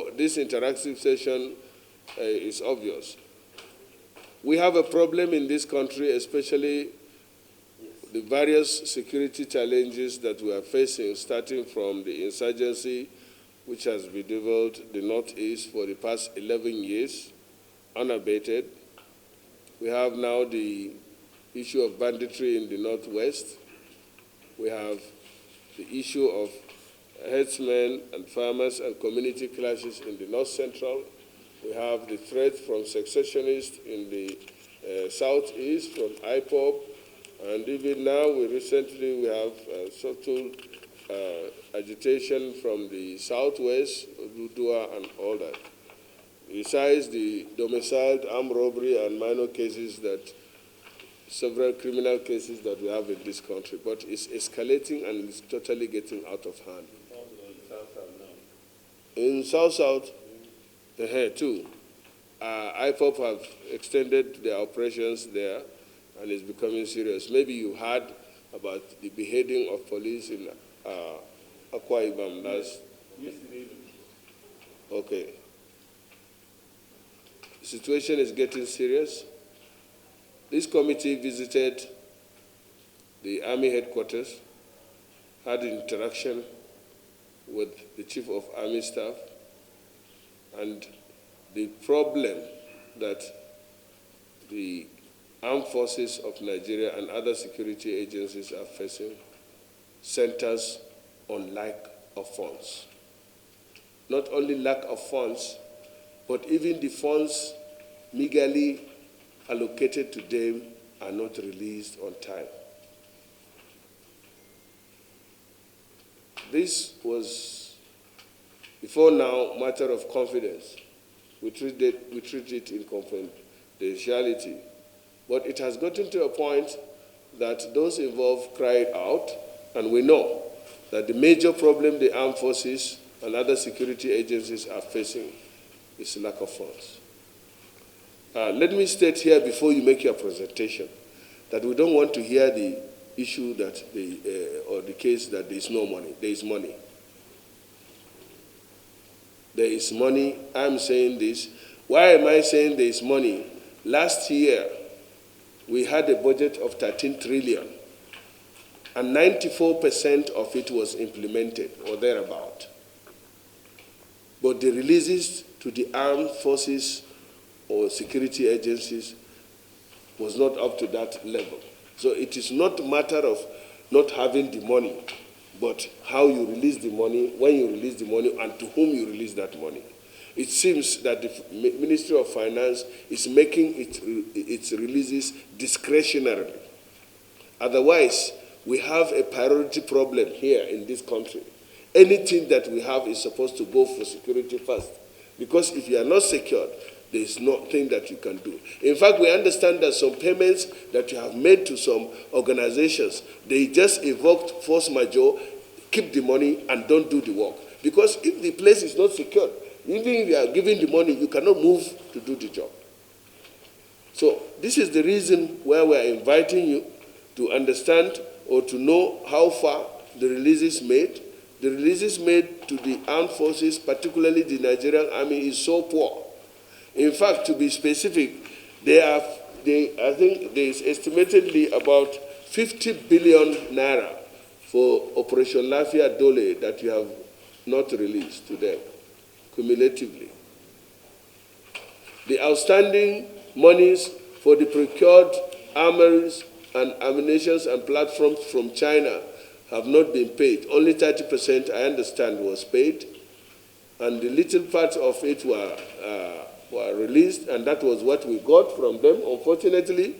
So this interactive session is obvious. We have a problem in this country, especially the various security challenges that we are facing, starting from the insurgency, which has bedeviled the Northeast for the past 11 years, unabated. We have now the issue of banditry in the Northwest. We have the issue of herdsmen and farmers and community clashes in the North Central. We have the threat from secessionists in the Southeast, from IPOB, and even now we have subtle agitation from the Southwest, Ududua and all that. Besides the domiciled armed robbery and minor cases several criminal cases that we have in this country, but it's escalating and it's totally getting out of hand. In South-South, too, IPOP have extended their operations there, and it's becoming serious. Maybe you heard about the beheading of police in Akwa Ibom last. Okay. The situation is getting serious. This committee visited the Army headquarters, had an interaction with the Chief of Army Staff, and the problem that the armed forces of Nigeria and other security agencies are facing centers on lack of funds. Not only lack of funds, but even the funds meagerly allocated to them are not released on time. This was, before now, a matter of confidence. We treat it in confidentiality. But it has gotten to a point that those involved cried out, and we know that the major problem the armed forces and other security agencies are facing is lack of funds. Let me state here before you make your presentation that we don't want to hear the issue that or the case that there is no money. There is money. There is money. I'm saying this. Why am I saying there is money? Last year, we had a budget of 13 trillion, and 94% of it was implemented, or thereabout. But the releases to the armed forces or security agencies was not up to that level. So it is not a matter of not having the money, but how you release the money, when you release the money, and to whom you release that money. It seems that the Ministry of Finance is making its releases discretionarily. Otherwise, we have a priority problem here in this country. Anything that we have is supposed to go for security first. Because if you are not secured, there is nothing that you can do. In fact, we understand that some payments that you have made to some organizations, they just evoked force majeure, keep the money, and don't do the work. Because if the place is not secured, even if you are giving the money, you cannot move to do the job. So this is the reason why we are inviting you to understand or to know how far the releases made. The releases made to the armed forces, particularly the Nigerian Army, is so poor. In fact, to be specific, I think there is estimatedly about 50 billion naira for Operation Lafia Dole that you have not released to them, cumulatively. The outstanding monies for the procured armories and ammunition and platforms from China have not been paid. Only 30%, I understand, was paid, and the little part of it were released, and that was what we got from them. Unfortunately,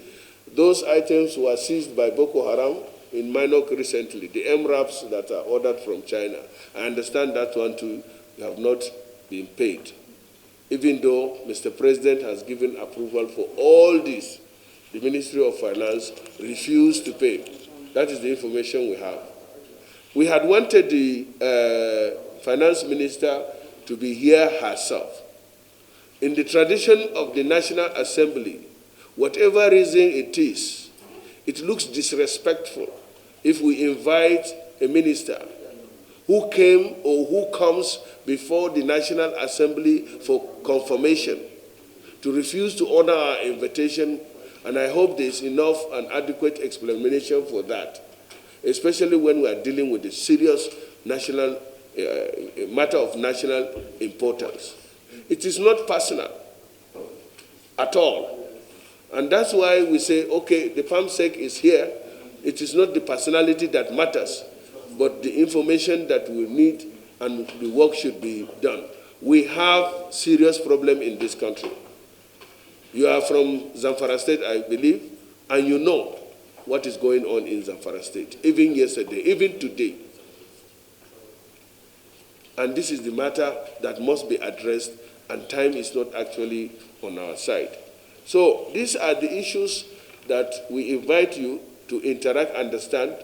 those items were seized by Boko Haram in Minok recently, the MRAPs that are ordered from China. I understand that one too have not been paid, even though Mr. President has given approval for all this. The Ministry of Finance refused to pay. That is the information we have. We had wanted the Finance Minister to be here herself. In the tradition of the National Assembly, whatever reason it is, it looks disrespectful if we invite a minister who came or who comes before the National Assembly for confirmation to refuse to honor our invitation, and I hope there's enough and adequate explanation for that, especially when we are dealing with a serious national matter of national importance. It is not personal at all. And that's why we say, okay, the PAMSEC is here. It is not the personality that matters, but the information that we need and the work should be done. We have serious problem in this country. You are from Zamfara State, I believe, and you know what is going on in Zamfara State, even yesterday, even today. And this is the matter that must be addressed, and time is not actually on our side. So these are the issues that we invite you to interact, understand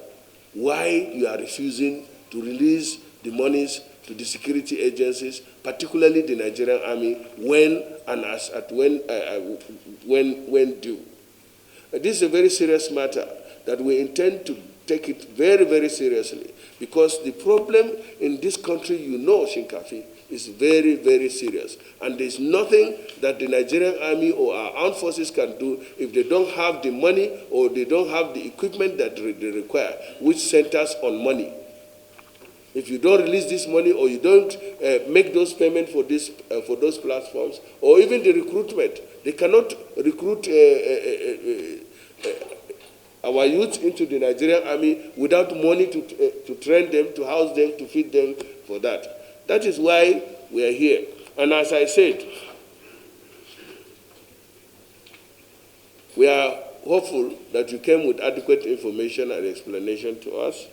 why you are refusing to release the monies to the security agencies, particularly the Nigerian Army, when due. This is a very serious matter that we intend to take it very, very seriously, because the problem in this country, you know, Shinkafi, is very, very serious. And there's nothing that the Nigerian Army or our armed forces can do if they don't have the money or they don't have the equipment that they require, which centers on money. If you don't release this money or you don't make those payments for those platforms, or even the recruitment, they cannot recruit our youth into the Nigerian Army without money to train them, to house them, to feed them for that. That is why we are here. And as I said, we are hopeful that you came with adequate information and explanation to us,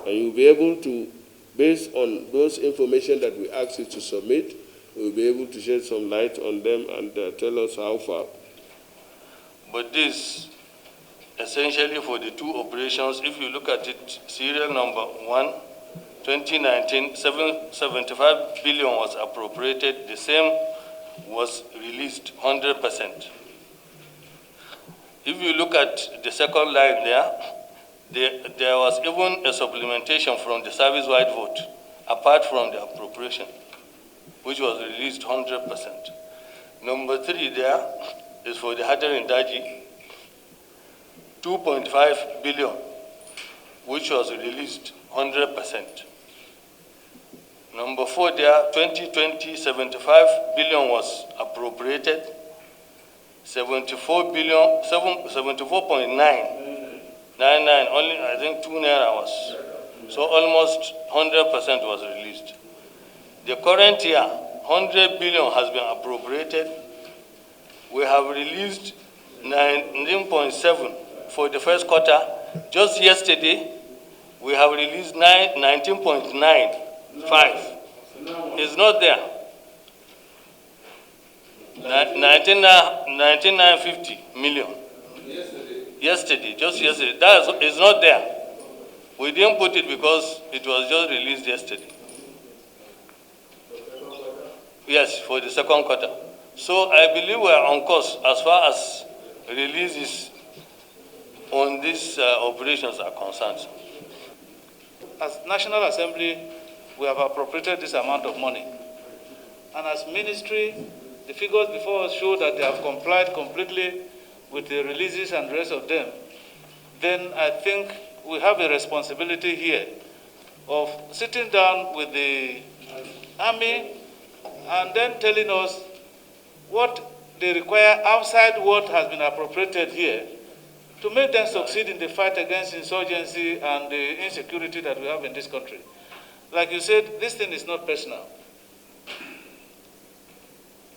and you'll be able to, based on those information that we asked you to submit, we'll be able to shed some light on them and tell us how far. But this, essentially for the two operations, if you look at it, serial number 1, 2019, 75 billion was appropriated. The same was released 100%. If you look at the second line there was even a supplementation from the service-wide vote, apart from the appropriation, which was released 100%. Number 3 there is for the Hadarin Daji, 2.5 billion, which was released 100%. Number 4 there, 2020, 75 billion was appropriated. 74.999, only I think 2 naira was. So almost 100% was released. The current year, 100 billion has been appropriated. We have released 19.7 for the first quarter. Just yesterday, we have released 19.95. It's not there. 19,950 million. Yesterday, just yesterday. That is not there. We didn't put it because it was just released yesterday. Yes, for the second quarter. So I believe we are on course as far as releases on these operations are concerned. As National Assembly, we have appropriated this amount of money. And as ministry, the figures before us show that they have complied completely with the releases and the rest of them. Then I think we have a responsibility here of sitting down with the Army and then telling us what they require outside what has been appropriated here to make them succeed in the fight against insurgency and the insecurity that we have in this country. Like you said, this thing is not personal.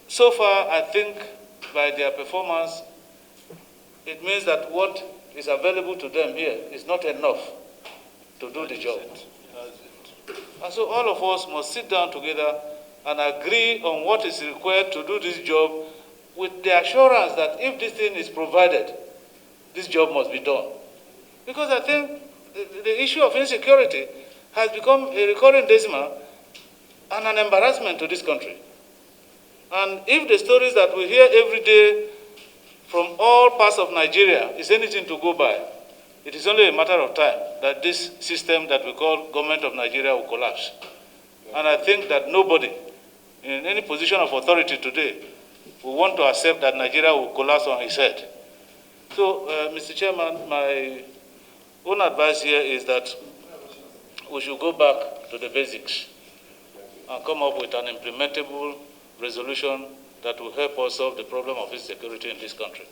So far, I think by their performance, it means that what is available to them here is not enough to do the job. And so all of us must sit down together and agree on what is required to do this job with the assurance that if this thing is provided, this job must be done. Because I think the issue of insecurity has become a recurring decimal and an embarrassment to this country. And if the stories that we hear every day from all parts of Nigeria is anything to go by, it is only a matter of time that this system that we call government of Nigeria will collapse. And I think that nobody in any position of authority today will want to accept that Nigeria will collapse on his head. So, Mr. Chairman, my own advice here is that we should go back to the basics and come up with an implementable resolution that will help us solve the problem of insecurity in this country.